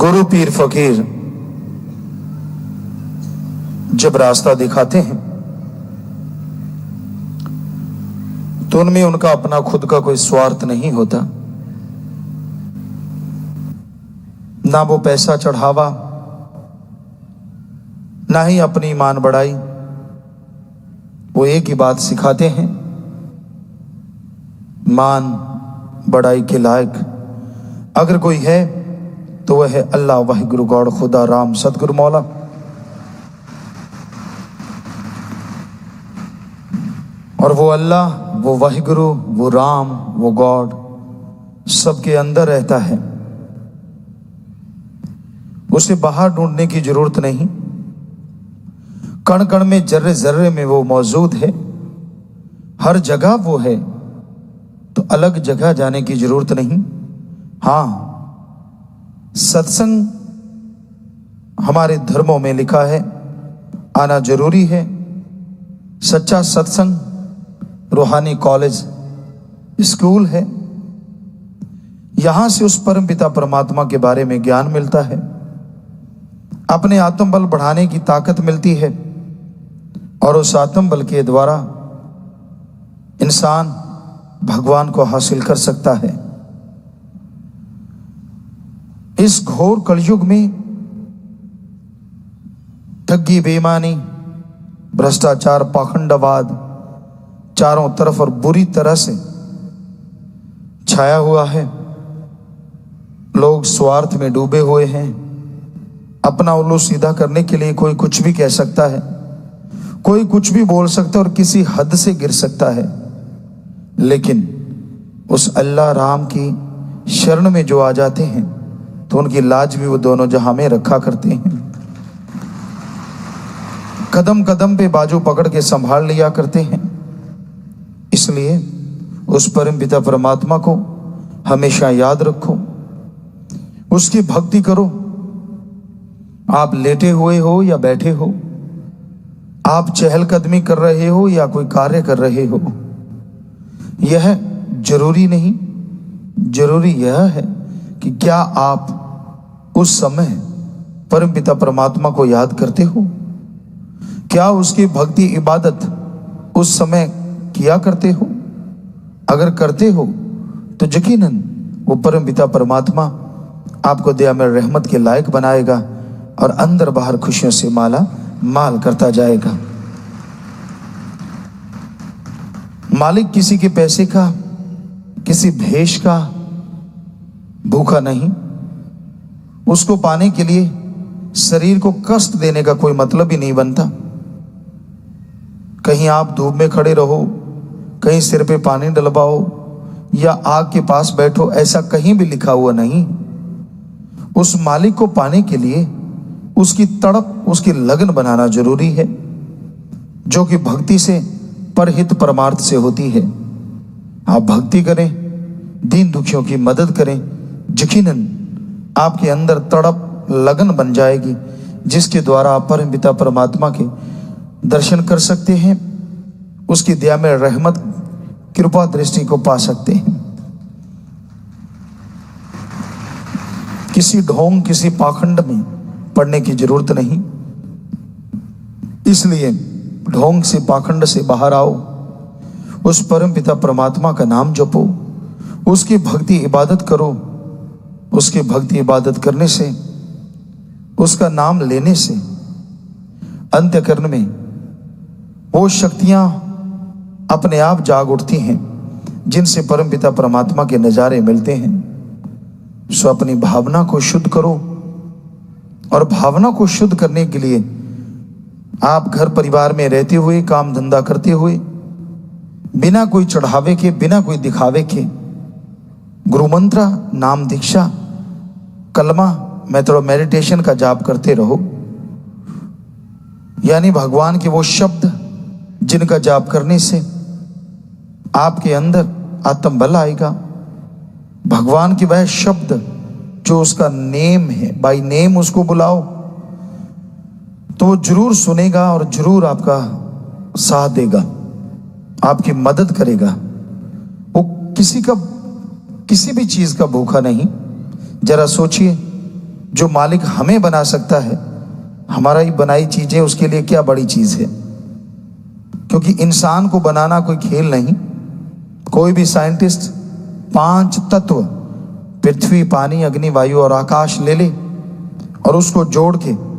गुरु पीर फकीर जब रास्ता दिखाते हैं तो उनमें उनका अपना खुद का कोई स्वार्थ नहीं होता, ना वो पैसा चढ़ावा, ना ही अपनी ईमान बढ़ाई। वो एक ही बात सिखाते हैं, मान बढ़ाई के लायक अगर कोई है तो वह है अल्लाह वाहिगुरु गॉड खुदा राम सतगुरु मौला। और वो अल्लाह, वो वाहिगुरु, वो राम, वो गॉड सबके अंदर रहता है। उसे बाहर ढूंढने की जरूरत नहीं, कण कण में, जर्रे जर्रे में वो मौजूद है। हर जगह वो है, तो अलग जगह जाने की जरूरत नहीं। हाँ, सत्संग हमारे धर्मों में लिखा है आना जरूरी है। सच्चा सत्संग रूहानी कॉलेज स्कूल है। यहां से उस परम पिता परमात्मा के बारे में ज्ञान मिलता है, अपने आत्मबल बढ़ाने की ताकत मिलती है, और उस आत्मबल के द्वारा इंसान भगवान को हासिल कर सकता है। इस घोर कलयुग में ठगी, बेईमानी, भ्रष्टाचार, पाखंडवाद चारों तरफ और बुरी तरह से छाया हुआ है। लोग स्वार्थ में डूबे हुए हैं। अपना उल्लू सीधा करने के लिए कोई कुछ भी कह सकता है, कोई कुछ भी बोल सकता है और किसी हद से गिर सकता है। लेकिन उस अल्लाह राम की शरण में जो आ जाते हैं तो उनकी लाज भी वो दोनों जहां में रखा करते हैं। कदम कदम पे बाजू पकड़ के संभाल लिया करते हैं। इसलिए उस परम पिता परमात्मा को हमेशा याद रखो, उसकी भक्ति करो। आप लेटे हुए हो या बैठे हो, आप चहलकदमी कर रहे हो या कोई कार्य कर रहे हो, यह जरूरी नहीं। जरूरी यह है कि क्या आप उस समय परम पिता परमात्मा को याद करते हो? क्या उसकी भक्ति इबादत उस समय किया करते हो? अगर करते हो तो यकीनन वो परम पिता परमात्मा आपको दया में रहमत के लायक बनाएगा और अंदर बाहर खुशियों से माला माल करता जाएगा। मालिक किसी के पैसे का, किसी भेष का भूखा नहीं। उसको पाने के लिए शरीर को कष्ट देने का कोई मतलब ही नहीं बनता। कहीं आप धूप में खड़े रहो, कहीं सिर पे पानी डलवाओ या आग के पास बैठो, ऐसा कहीं भी लिखा हुआ नहीं। उस मालिक को पाने के लिए उसकी तड़प, उसकी लगन बनाना जरूरी है, जो कि भक्ति से परहित परमार्थ से होती है। आप भक्ति करें, दीन दुखियों की मदद करें, यकीनन आपके अंदर तड़प, लगन बन जाएगी, जिसके द्वारा आप परम पिता परमात्मा के दर्शन कर सकते हैं, उसकी दया में रहमत, कृपा दृष्टि को पा सकते हैं। किसी ढोंग, किसी पाखंड में पड़ने की जरूरत नहीं। इसलिए ढोंग से, पाखंड से बाहर आओ, उस परम पिता परमात्मा का नाम जपो, उसकी भक्ति इबादत करो। उसकी भक्ति इबादत करने से, उसका नाम लेने से अंतःकरण में वो शक्तियां अपने आप जाग उठती हैं, जिनसे परम पिता परमात्मा के नजारे मिलते हैं। सो अपनी भावना को शुद्ध करो, और भावना को शुद्ध करने के लिए आप घर परिवार में रहते हुए, काम धंधा करते हुए, बिना कोई चढ़ावे के, बिना कोई दिखावे के, गुरु मंत्र, नाम दीक्षा, कलमा, मेडिटेशन का जाप करते रहो। यानी भगवान के वो शब्द जिनका जाप करने से आपके अंदर आत्मबल आएगा। भगवान की वह शब्द जो उसका नेम है, बाय नेम उसको बुलाओ तो वो जरूर सुनेगा और जरूर आपका साथ देगा, आपकी मदद करेगा। वो किसी भी चीज का भूखा नहीं। जरा सोचिए, जो मालिक हमें बना सकता है, हमारा ही बनाई चीजें उसके लिए क्या बड़ी चीज है। क्योंकि इंसान को बनाना कोई खेल नहीं। कोई भी साइंटिस्ट 5 तत्व पृथ्वी, पानी, अग्नि, वायु और आकाश ले ले और उसको जोड़ के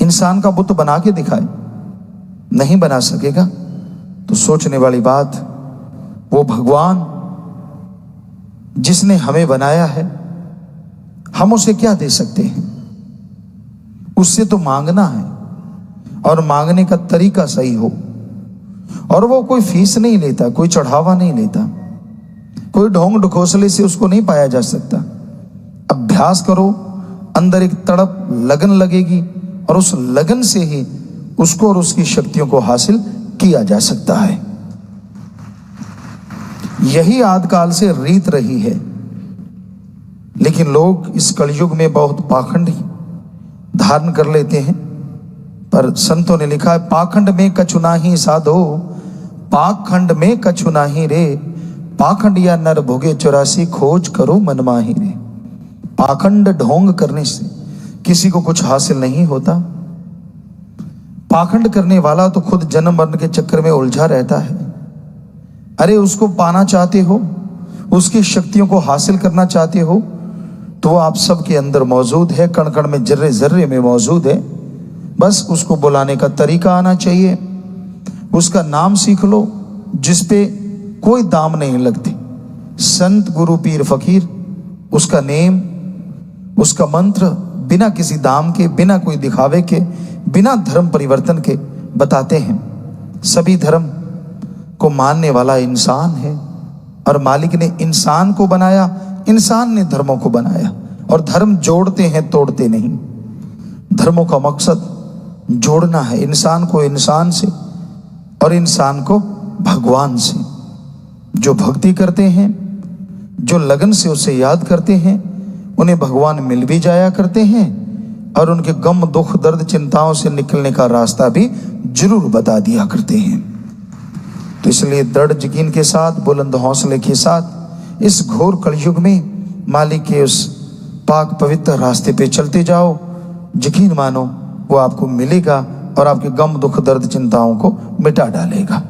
इंसान का बुत बना के दिखाए, नहीं बना सकेगा। तो सोचने वाली बात, वो भगवान जिसने हमें बनाया है, हम उसे क्या दे सकते हैं? उससे तो मांगना है, और मांगने का तरीका सही हो। और वो कोई फीस नहीं लेता, कोई चढ़ावा नहीं लेता, कोई ढोंग ढकोसले से उसको नहीं पाया जा सकता। अभ्यास करो, अंदर एक तड़प, लगन लगेगी, और उस लगन से ही उसको और उसकी शक्तियों को हासिल किया जा सकता है। यही आदिकाल से रीत रही है। लेकिन लोग इस कलयुग में बहुत पाखंड धारण कर लेते हैं। पर संतों ने लिखा है, पाखंड में कछु नाही साधो, पाखंड में कछु नाही रे, पाखंड या नर भोगे 84 खोज करो मन माही रे। पाखंड ढोंग करने से किसी को कुछ हासिल नहीं होता। पाखंड करने वाला तो खुद जन्म मरण के चक्कर में उलझा रहता है। अरे उसको पाना चाहते हो, उसकी शक्तियों को हासिल करना चाहते हो, तो वो आप सबके अंदर मौजूद है, कण कण में, जर्रे जर्रे में मौजूद है। बस उसको बुलाने का तरीका आना चाहिए। उसका नाम सीख लो जिस पे कोई दाम नहीं लगती। संत, गुरु, पीर, फकीर, उसका नेम, उसका मंत्र बिना किसी दाम के, बिना कोई दिखावे के, बिना धर्म परिवर्तन के बताते हैं। सभी धर्म को मानने वाला इंसान है, और मालिक ने इंसान को बनाया, इंसान ने धर्मों को बनाया। और धर्म जोड़ते हैं, तोड़ते नहीं। धर्मों का मकसद जोड़ना है, इंसान को इंसान से और इंसान को भगवान से। जो भक्ति करते हैं, जो लगन से उसे याद करते हैं, उन्हें भगवान मिल भी जाया करते हैं, और उनके गम, दुख, दर्द, चिंताओं से निकलने का रास्ता भी जरूर बता दिया करते हैं। तो इसलिए दृढ़ यकीन के साथ, बुलंद हौसले के साथ इस घोर कलयुग में मालिक के उस पाक पवित्र रास्ते पे चलते जाओ। यकीन मानो वो आपको मिलेगा और आपके गम, दुख, दर्द, चिंताओं को मिटा डालेगा।